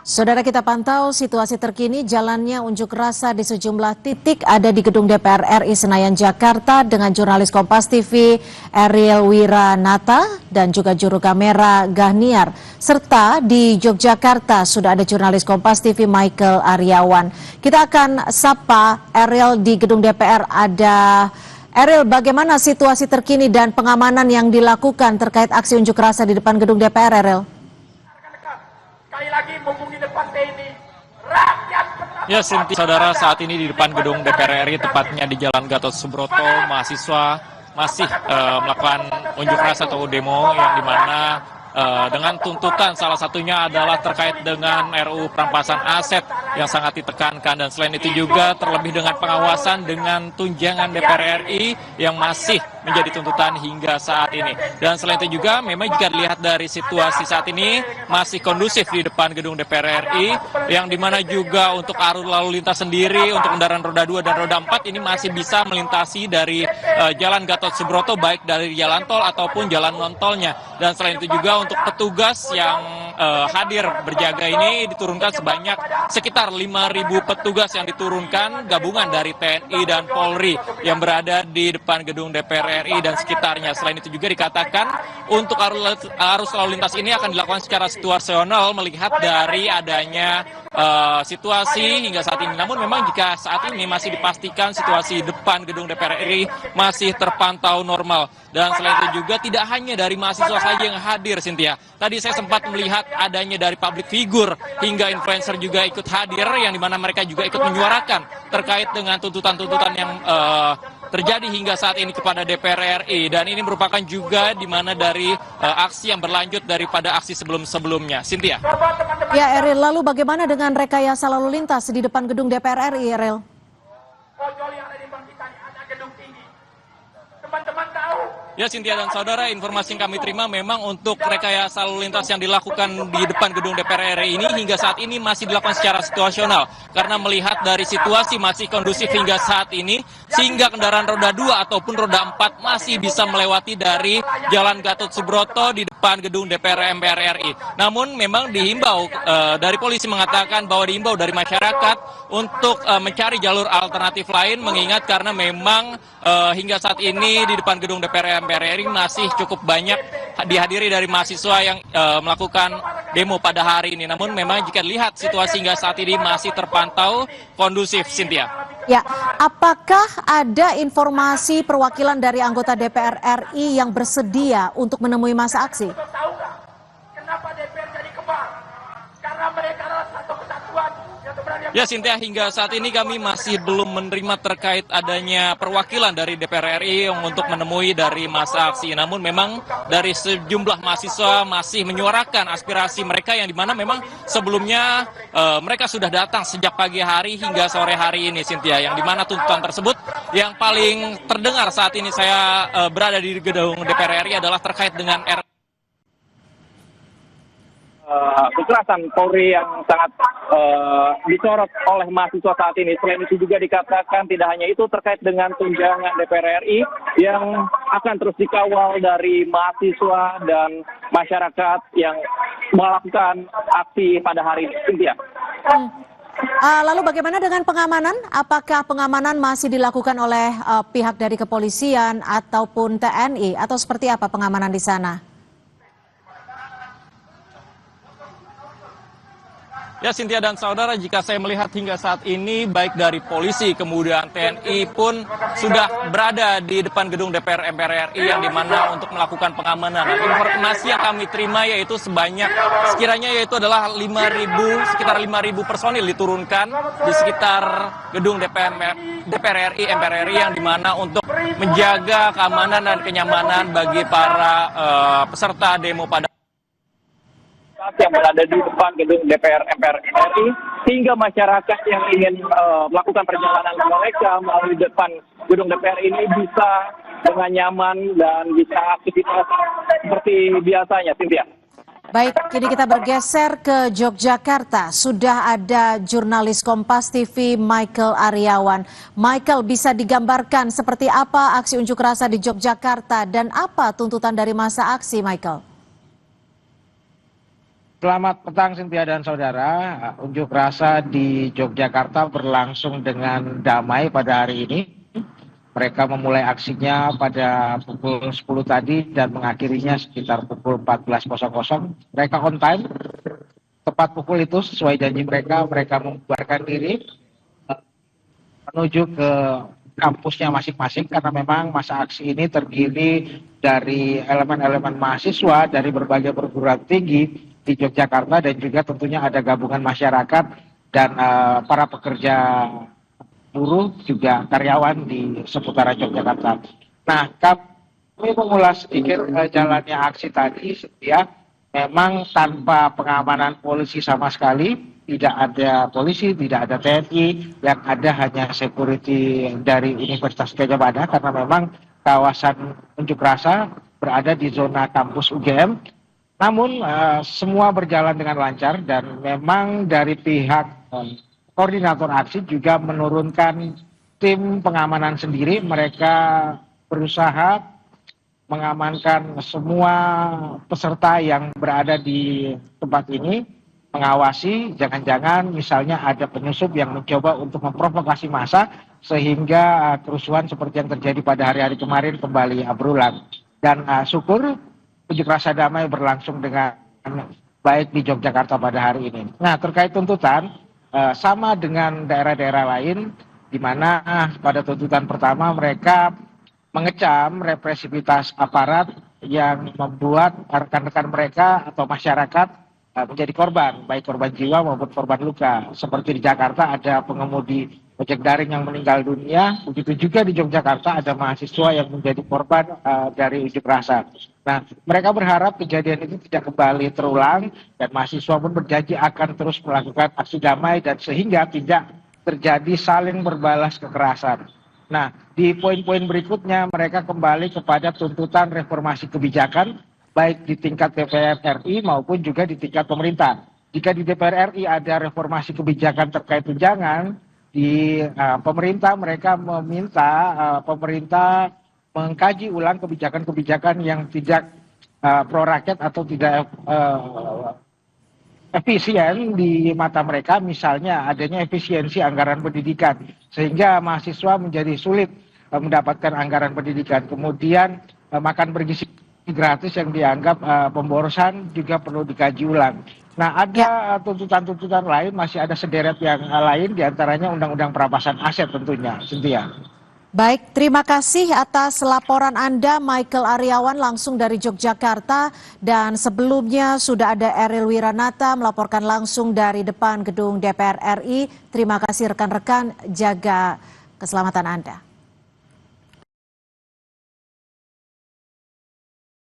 Saudara, kita pantau situasi terkini jalannya unjuk rasa di sejumlah titik ada di gedung DPR RI Senayan Jakarta dengan jurnalis Kompas TV Ariel Wiranata dan juga juru kamera Gahniar. Serta di Yogyakarta sudah ada jurnalis Kompas TV Michael Aryawan. Kita akan sapa Ariel di gedung DPR. Ada Ariel, bagaimana situasi terkini dan pengamanan yang dilakukan terkait aksi unjuk rasa di depan gedung DPR, Ariel? Sekali lagi mumpung di depan TNI, rakyat ya, Sinti, saudara, saat ini di depan gedung DPR RI, tepatnya di Jalan Gatot Subroto, mahasiswa masih melakukan unjuk rasa atau demo yang dimana dengan tuntutan salah satunya adalah terkait dengan RUU perampasan aset yang sangat ditekankan, dan selain itu juga terlebih dengan pengawasan dengan tunjangan DPR RI yang masih menjadi tuntutan hingga saat ini. Dan selain itu juga memang jika dilihat dari situasi saat ini masih kondusif di depan gedung DPR RI, yang dimana juga untuk arus lalu lintas sendiri untuk kendaraan roda 2 dan roda 4 ini masih bisa melintasi dari Jalan Gatot Subroto, baik dari jalan tol ataupun jalan non tolnya. Dan selain itu juga untuk petugas yang hadir berjaga ini diturunkan sebanyak sekitar 5.000 petugas yang diturunkan gabungan dari TNI dan Polri yang berada di depan gedung DPR RI dan sekitarnya. Selain itu juga dikatakan untuk arus lalu lintas ini akan dilakukan secara situasional melihat dari adanya situasi hingga saat ini. Namun memang jika saat ini masih dipastikan situasi depan gedung DPR RI masih terpantau normal. Dan selain itu juga tidak hanya dari mahasiswa saja yang hadir, Cynthia. Tadi saya sempat melihat adanya dari public figure hingga influencer juga ikut hadir, yang dimana mereka juga ikut menyuarakan terkait dengan tuntutan-tuntutan yang terjadi hingga saat ini kepada DPR RI. Dan ini merupakan juga dimana dari aksi yang berlanjut daripada aksi sebelum-sebelumnya. Cynthia. Ya, Ariel, lalu bagaimana dengan rekayasa lalu lintas di depan gedung DPR RI, Ariel? ojol yang ada di bang kita ini ada gedung tinggi. Teman-teman tahu? Ya, Cynthia dan saudara, informasi yang kami terima memang untuk rekayasa lalu lintas yang dilakukan di depan gedung DPR RI ini hingga saat ini masih dilakukan secara situasional. Karena melihat dari situasi masih kondusif hingga saat ini, sehingga kendaraan roda 2 ataupun roda 4 masih bisa melewati dari Jalan Gatot Subroto di depan gedung DPR MPR RI. Namun memang dihimbau, dari polisi mengatakan bahwa dihimbau dari masyarakat untuk mencari jalur alternatif lain, mengingat karena memang hingga saat ini di depan gedung DPR MPR RI masih cukup banyak dihadiri dari mahasiswa yang melakukan demo pada hari ini. Namun memang jika dilihat situasi hingga saat ini masih terpantau kondusif, Cynthia. Ya, apakah ada informasi perwakilan dari anggota DPR RI yang bersedia untuk menemui masa aksi? Tahu nggak kenapa DPR jadi kebal? Karena mereka adalah satu kesatuan yang sebenarnya. Ya, Cynthia, hingga saat ini kami masih belum menerima terkait adanya perwakilan dari DPR RI untuk menemui dari masa aksi. Namun memang dari sejumlah mahasiswa masih menyuarakan aspirasi mereka, yang dimana memang sebelumnya mereka sudah datang sejak pagi hari hingga sore hari ini, Cynthia. Yang dimana tuntutan tersebut yang paling terdengar saat ini saya berada di gedung DPR RI adalah terkait dengan kekerasan Polri yang sangat disorot oleh mahasiswa saat ini. Selain itu juga dikatakan tidak hanya itu, terkait dengan tunjangan DPR RI yang akan terus dikawal dari mahasiswa dan masyarakat yang melakukan aksi pada hari ini. Cynthia. Lalu bagaimana dengan pengamanan? Apakah pengamanan masih dilakukan oleh pihak dari kepolisian ataupun TNI, atau seperti apa pengamanan di sana? Ya, Cynthia dan saudara, jika saya melihat hingga saat ini baik dari polisi kemudian TNI pun sudah berada di depan gedung DPR MPR RI yang dimana untuk melakukan pengamanan. Informasi yang kami terima yaitu sebanyak sekiranya yaitu adalah sekitar 5.000 personil diturunkan di sekitar gedung DPR RI MPR RI yang dimana untuk menjaga keamanan dan kenyamanan bagi para peserta demo pada yang berada di depan gedung DPR MPR RI, sehingga masyarakat yang ingin melakukan perjalanan mereka melalui depan gedung DPR ini bisa dengan nyaman dan bisa aktivitas seperti biasanya, Cynthia. Baik, kini kita bergeser ke Yogyakarta. Sudah ada jurnalis Kompas TV Michael Aryawan. Michael, bisa digambarkan seperti apa aksi unjuk rasa di Yogyakarta dan apa tuntutan dari masa aksi, Michael? Selamat petang Cynthia dan saudara. Unjuk rasa di Yogyakarta berlangsung dengan damai pada hari ini. Mereka memulai aksinya pada pukul 10 tadi dan mengakhirinya sekitar pukul 14.00. Mereka on time. Tepat pukul itu sesuai janji mereka membubarkan diri menuju ke kampusnya masing-masing karena memang masa aksi ini terdiri dari elemen-elemen mahasiswa dari berbagai perguruan tinggi di Yogyakarta dan juga tentunya ada gabungan masyarakat dan para pekerja buruh juga karyawan di seputaran Yogyakarta. Nah, kami mengulas sedikit jalannya aksi tadi, ya. Memang tanpa pengamanan polisi sama sekali, tidak ada polisi, tidak ada TNI, yang ada hanya security dari Universitas Gadjah Mada karena memang kawasan unjuk rasa berada di zona kampus UGM. Namun semua berjalan dengan lancar dan memang dari pihak koordinator aksi juga menurunkan tim pengamanan sendiri. Mereka berusaha mengamankan semua peserta yang berada di tempat ini, mengawasi jangan-jangan misalnya ada penyusup yang mencoba untuk memprovokasi massa sehingga kerusuhan seperti yang terjadi pada hari-hari kemarin kembali berulang. Dan syukur unjuk rasa damai berlangsung dengan baik di Yogyakarta pada hari ini. Nah, terkait tuntutan, sama dengan daerah-daerah lain, di mana pada tuntutan pertama mereka mengecam represivitas aparat yang membuat rekan-rekan mereka atau masyarakat menjadi korban, baik korban jiwa maupun korban luka. Seperti di Jakarta ada pengemudi ojek daring yang meninggal dunia, begitu juga di Yogyakarta ada mahasiswa yang menjadi korban dari unjuk rasa. Nah, mereka berharap kejadian itu tidak kembali terulang dan mahasiswa pun berjanji akan terus melakukan aksi damai dan sehingga tidak terjadi saling berbalas kekerasan. Nah, di poin-poin berikutnya mereka kembali kepada tuntutan reformasi kebijakan baik di tingkat DPR RI maupun juga di tingkat pemerintah. Jika di DPR RI ada reformasi kebijakan terkait tunjangan, di pemerintah mereka meminta pemerintah mengkaji ulang kebijakan-kebijakan yang tidak pro rakyat atau tidak efisien di mata mereka, misalnya adanya efisiensi anggaran pendidikan sehingga mahasiswa menjadi sulit mendapatkan anggaran pendidikan. Kemudian makan bergizi gratis yang dianggap pemborosan juga perlu dikaji ulang. Nah, ada tuntutan-tuntutan lain, masih ada sederet yang lain, diantaranya Undang-Undang Perampasan Aset tentunya, Cynthia. Baik, terima kasih atas laporan Anda, Michael Aryawan, langsung dari Yogyakarta. Dan sebelumnya sudah ada Eril Wiranata melaporkan langsung dari depan gedung DPR RI. Terima kasih rekan-rekan, jaga keselamatan Anda.